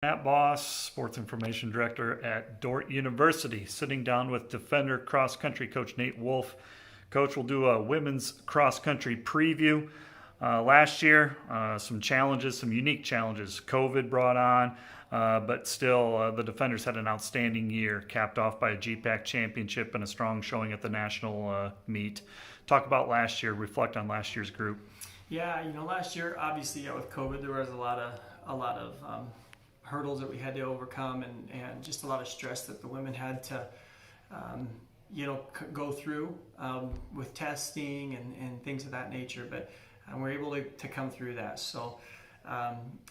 Matt Boss, Sports Information Director at Dordt University, sitting down with defender cross country coach Nate Wolf. Coach will do a women's cross country preview. Last year, some challenges, some unique challenges COVID brought on, but still the defenders had an outstanding year, capped off by a GPAC championship and a strong showing at the national meet. Talk about last year, reflect on last year's group. Yeah, last year, obviously, with COVID, there was a lot of hurdles that we had to overcome, and just a lot of stress that the women had to, go through with testing and things of that nature. But we're able to come through that. So,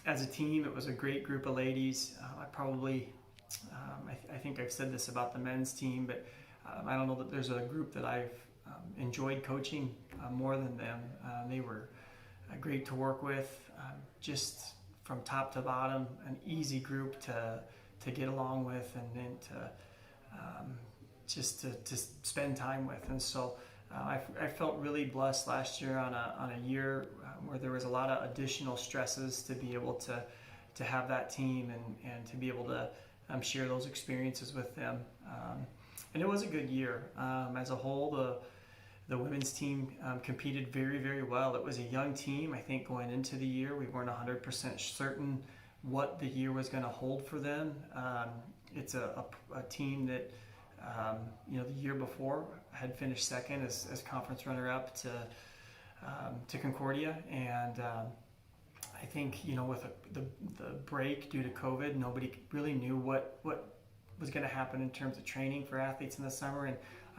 as a team, it was a great group of ladies. I think I've said this about the men's team, but I don't know that there's a group that I've enjoyed coaching more than them. They were great to work with, just from top to bottom, an easy group to get along with, and then to spend time with. And so I felt really blessed last year on a year where there was a lot of additional stresses to be able to have that team and to be able to share those experiences with them. And it was a good year. As a whole, the women's team competed very, very well. It was a young team. I think going into the year, we weren't 100% certain what the year was going to hold for them. It's a team that, the year before had finished second as conference runner-up to Concordia. And I think, with the break due to COVID, nobody really knew what was going to happen in terms of training for athletes in the summer.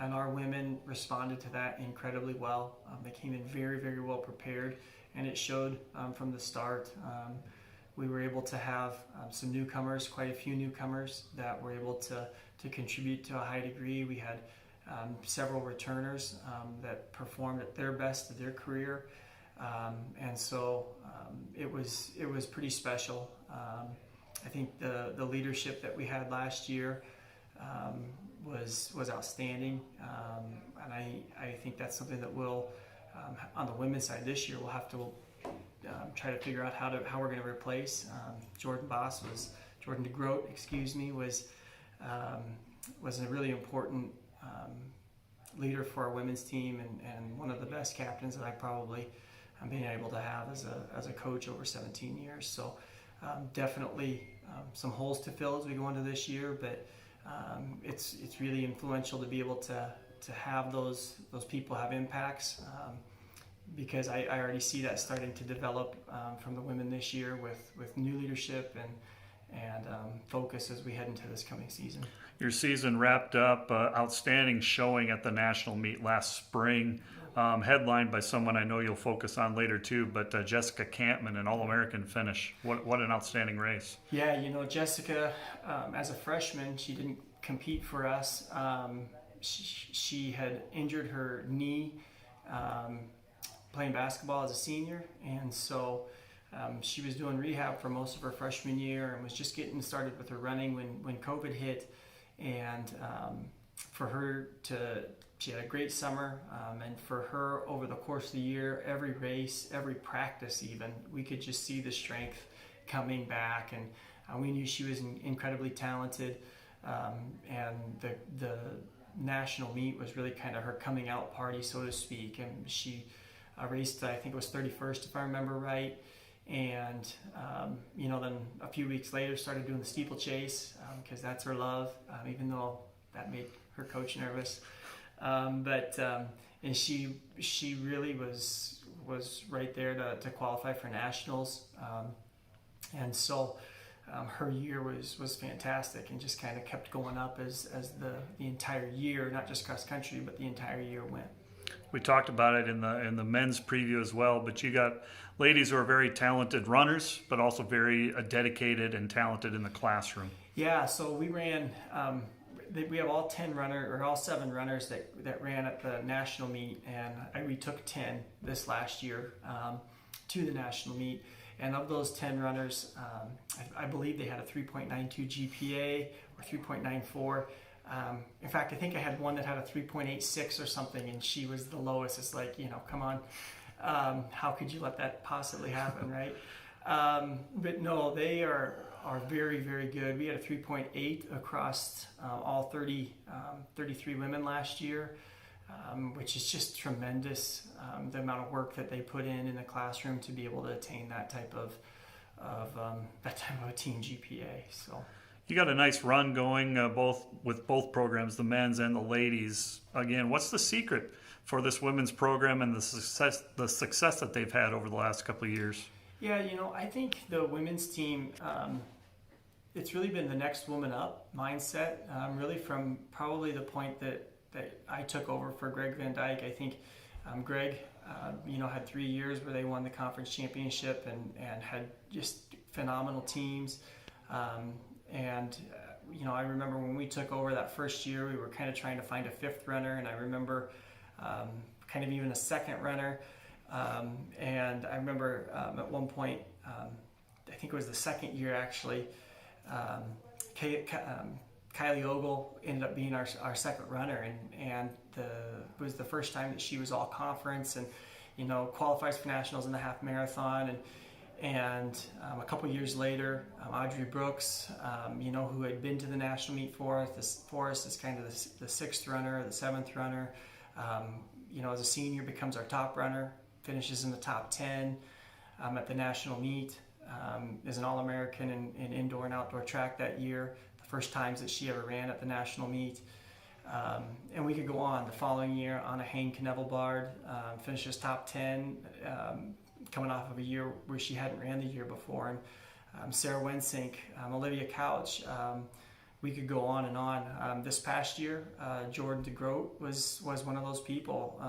And our women responded to that incredibly well. They came in very, very well prepared, and it showed from the start. We were able to have some newcomers, quite a few newcomers that were able to contribute to a high degree. We had several returners that performed at their best of their career, and so it was pretty special. I think the leadership that we had last year was outstanding, and I think that's something that we'll on the women's side this year we'll have to try to figure out how we're going to replace. Jordan DeGroat, was a really important leader for our women's team, and one of the best captains that I probably been able to have as a coach over 17 years. So definitely some holes to fill as we go into this year, but it's really influential to be able to have those people have impacts, because I already see that starting to develop from the women this year with new leadership and focus as we head into this coming season. Your season wrapped up, outstanding showing at the national meet last spring, headlined by someone I know you'll focus on later too, but Jessica Cantman, an All-American finish. What an outstanding race. Yeah, Jessica, as a freshman, she didn't compete for us. She had injured her knee playing basketball as a senior, and so she was doing rehab for most of her freshman year and was just getting started with her running when COVID hit. And for her she had a great summer, and for her over the course of the year, every race, every practice even, we could just see the strength coming back, and we knew she was incredibly talented, and the national meet was really kind of her coming out party, so to speak. And she raced, I think it was 31st if I remember right, and then a few weeks later started doing the steeplechase, because that's her love, even though that made her coach nervous. And she really was right there to qualify for nationals, and so her year was fantastic, and just kind of kept going up as the entire year, not just cross country, but the entire year went. We talked about it in the men's preview as well, but you got ladies who are very talented runners, but also very dedicated and talented in the classroom. Yeah, so we ran. We have all 7 runners that ran at the national meet, and we took 10 this last year to the national meet. And of those 10 runners, I believe they had a 3.92 GPA or 3.94. In fact, I think I had one that had a 3.86 or something, and she was the lowest. It's like, come on, how could you let that possibly happen, right? But no, they are are very, very good. We had a 3.8 across all 33 women last year, which is just tremendous. The amount of work that they put in the classroom to be able to attain that type of a team GPA. So You got a nice run going with both programs, the men's and the ladies. Again, what's the secret for this women's program and the success that they've had over the last couple of years? Yeah, I think the women's team, it's really been the next woman up mindset, really from probably the point that I took over for Greg Van Dyke. I think Greg, had 3 years where they won the conference championship and had just phenomenal teams. I remember when we took over that first year, we were kind of trying to find a fifth runner, and I remember kind of even a second runner. And I remember at one point, I think it was the second year actually, Kylie Ogle ended up being our second runner, and it was the first time that she was all conference and qualifies for nationals in the half marathon, and a couple years later, Audrey Brooks, who had been to the national meet for us is kind of the sixth runner, the seventh runner. As a senior, becomes our top runner, finishes in the top 10 at the national meet. Is an All-American in indoor and outdoor track that year, the first times that she ever ran at the national meet. And we could go on. The following year, Anna Hain-Knevelbard finishes top 10, coming off of a year where she hadn't ran the year before. And Sarah Wensink, Olivia Couch, we could go on and on. This past year, Jordan DeGroat was one of those people.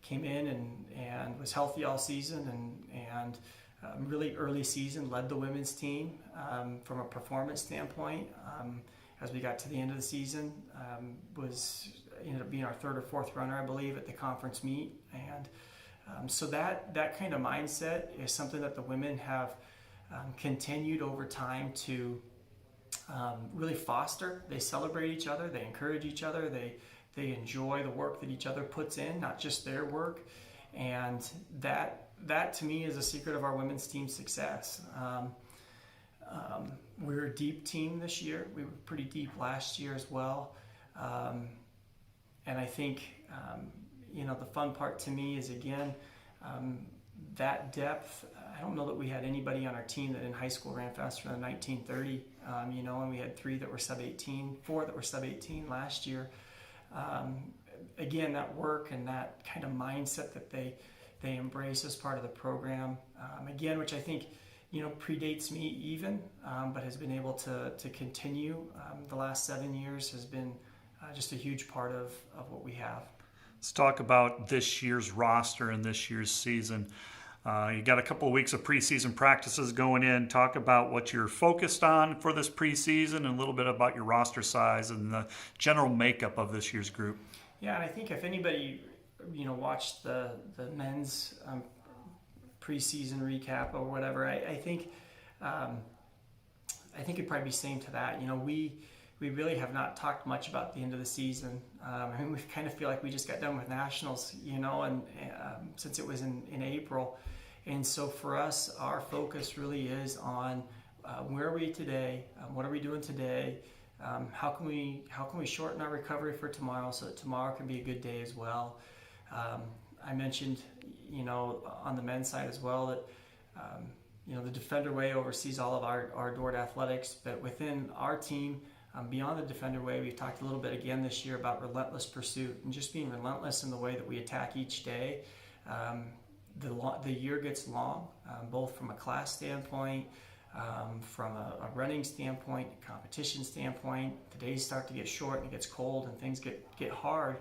Came in and was healthy all season and really early season led the women's team from a performance standpoint. As we got to the end of the season, ended up being our third or fourth runner, I believe, at the conference meet. And so that kind of mindset is something that the women have continued over time to really foster. They celebrate each other, they encourage each other, they enjoy the work that each other puts in, not just their work. And that to me is a secret of our women's team success. We're a deep team this year. We were pretty deep last year as well. And I think, the fun part to me is, again, that depth. I don't know that we had anybody on our team that in high school ran faster than 19:30, and we had 4 that were sub-18 last year. Again, that work and that kind of mindset that they embrace as part of the program, again, which I think, predates me even, but has been able to continue the last 7 years, has been just a huge part of what we have. Let's talk about this year's roster and this year's season. You got a couple of weeks of preseason practices going in. Talk about what you're focused on for this preseason and a little bit about your roster size and the general makeup of this year's group. Yeah, and I think if anybody, watched the men's preseason recap or whatever, I think it'd probably be same to that. We really have not talked much about the end of the season. We kind of feel like we just got done with nationals, and since it was in April. And so for us, our focus really is on where are we today? What are we doing today? How can we shorten our recovery for tomorrow so that tomorrow can be a good day as well? I mentioned, on the men's side as well that, the Defender Way oversees all of our Dordt athletics, but within our team, beyond the Defender Way, we've talked a little bit again this year about relentless pursuit and just being relentless in the way that we attack each day. The year gets long, both from a class standpoint, from a running standpoint, competition standpoint. The days start to get short and it gets cold and things get hard.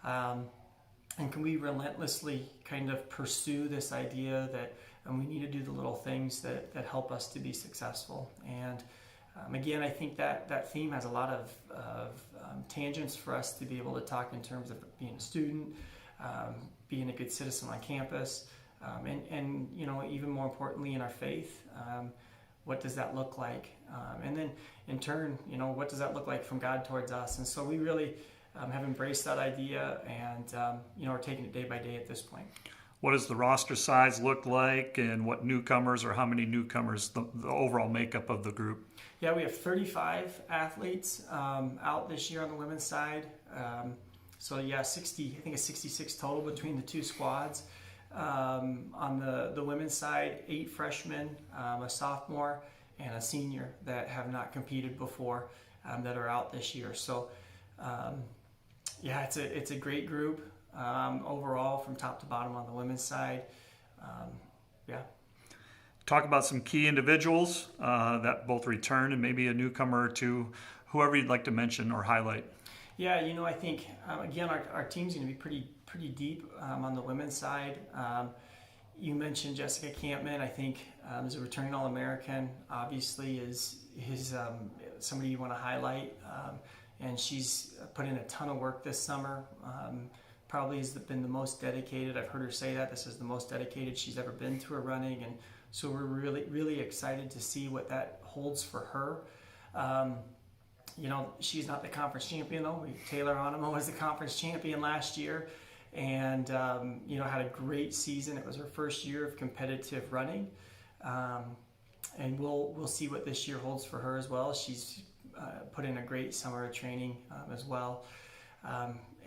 And can we relentlessly kind of pursue this idea that we need to do the little things that help us to be successful? And again, I think that theme has a lot of tangents for us to be able to talk in terms of being a student, being a good citizen on campus, and even more importantly in our faith. What does that look like? And then in turn, what does that look like from God towards us? And so we really have embraced that idea and, we're taking it day by day at this point. What does the roster size look like, and what newcomers or how many newcomers, the overall makeup of the group? Yeah, we have 35 athletes out this year on the women's side. So yeah, 60. I think it's 66 total between the two squads. On the women's side, 8 freshmen, a sophomore, and a senior that have not competed before that are out this year. So yeah, it's a great group overall from top to bottom on the women's side. Yeah. Talk about some key individuals that both return and maybe a newcomer or two, whoever you'd like to mention or highlight. Yeah, I think again our team's going to be pretty deep on the women's side. You mentioned Jessica Campman. I think is a returning All-American. Obviously, is somebody you want to highlight, and she's put in a ton of work this summer. Probably has been the most dedicated. I've heard her say that this is the most dedicated she's ever been to a running, and so we're really excited to see what that holds for her. She's not the conference champion though. Taylor Onema was the conference champion last year, and had a great season. It was her first year of competitive running, and we'll see what this year holds for her as well. She's put in a great summer of training as well.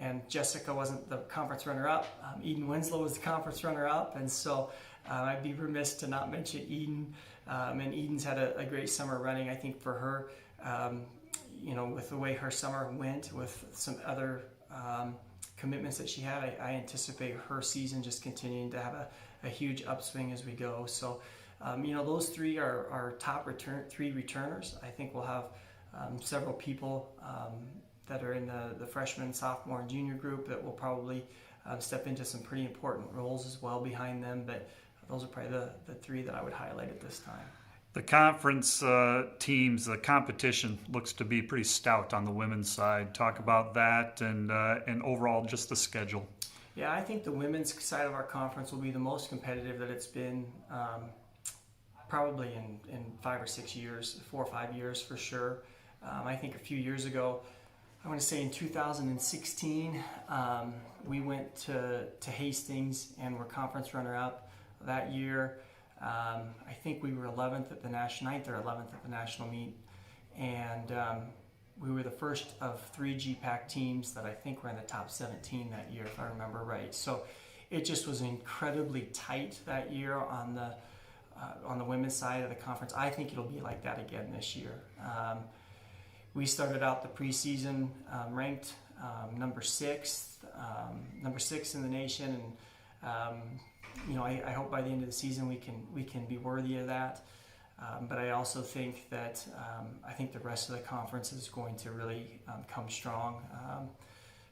And Jessica wasn't the conference runner-up. Eden Winslow was the conference runner-up, and so I'd be remiss to not mention Eden. And Eden's had a great summer running. I think for her, with the way her summer went, with some other commitments that she had, I anticipate her season just continuing to have a huge upswing as we go. So, those three are top three returners. I think we'll have several people that are in the freshman, sophomore, and junior group that will probably step into some pretty important roles as well behind them. But those are probably the three that I would highlight at this time. The conference teams, the competition looks to be pretty stout on the women's side. Talk about that and overall just the schedule. Yeah, I think the women's side of our conference will be the most competitive that it's been probably in 5 or 6 years, 4 or 5 years for sure. I think a few years ago, I want to say in 2016, we went to Hastings and were conference runner-up that year. I think we were 11th at the national, 9th or 11th at the national meet, and we were the first of 3 GPAC teams that I think were in the top 17 that year, if I remember right. So it just was incredibly tight that year on the women's side of the conference. I think it'll be like that again this year. We started out the preseason ranked number 6 in the nation, and I hope by the end of the season we can be worthy of that. But I also think that I think the rest of the conference is going to really come strong.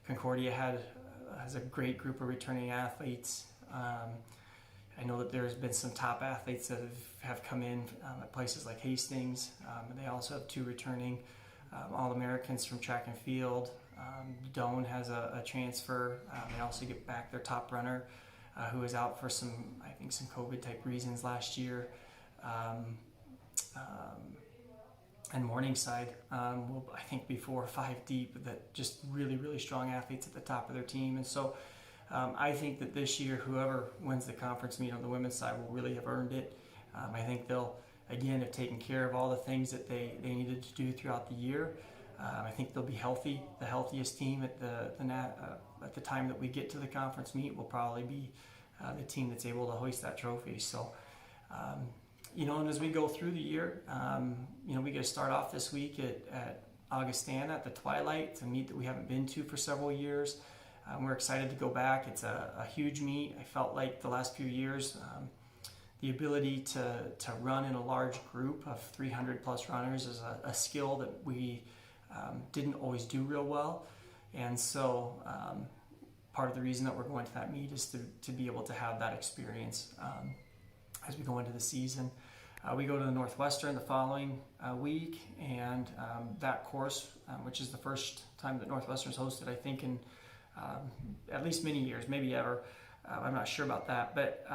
Concordia has a great group of returning athletes. I know that there's been some top athletes that have come in at places like Hastings, and they also have 2 returning All-Americans from track and field. Doane has a transfer. They also get back their top runner, who was out for some COVID type reasons last year. And Morningside will, I think, be 4 or 5 deep, that just really strong athletes at the top of their team. And so I think that this year, whoever wins the conference meet on the women's side will really have earned it. I think they'll, again, have taken care of all the things that they needed to do throughout the year. I think they'll be healthy. The healthiest team at the time that we get to the conference meet will probably be the team that's able to hoist that trophy. So, and as we go through the year, we get to start off this week at Augustana at the Twilight. It's a meet that we haven't been to for several years. We're excited to go back. It's a huge meet. I felt like the last few years, the ability to run in a large group of 300 plus runners is a skill that we didn't always do real well. And so part of the reason that we're going to that meet is to be able to have that experience as we go into the season. We go to the Northwestern the following week, and that course, which is the first time that Northwestern's hosted, I think, in at least many years, maybe ever. I'm not sure about that, but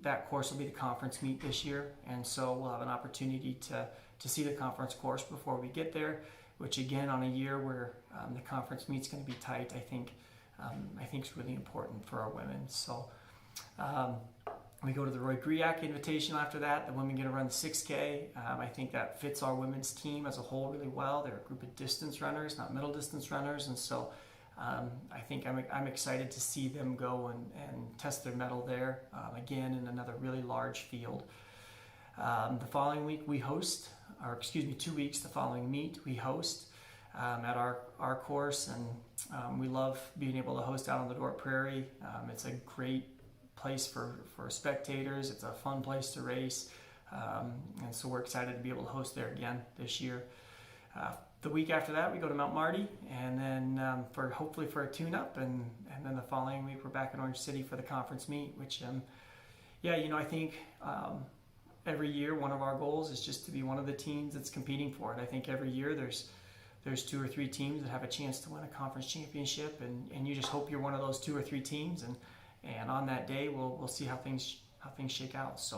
that course will be the conference meet this year, and so we'll have an opportunity to see the conference course before we get there, which again, on a year where the conference meet's going to be tight, I think is really important for our women. So We go to the Roy Griak Invitational after that. The women get to run the 6K. I think that fits our women's team as a whole really well. They're a group of distance runners, not middle distance runners, and so I think I'm excited to see them go and test their mettle there again in another really large field. The following week we host, or excuse me, 2 weeks. The following meet we host at our course, and we love being able to host out on the Dordt Prairie. It's a great place for spectators. It's a fun place to race, and so we're excited to be able to host there again this year. The week after that we go to Mount Marty, and then hopefully for a tune-up, and then the following week we're back in Orange City for the conference meet, which I think every year one of our goals is just to be one of the teams that's competing for it. I think every year there's 2 or 3 teams that have a chance to win a conference championship, and you just hope you're one of those 2 or 3 teams, and on that day we'll see how things shake out. So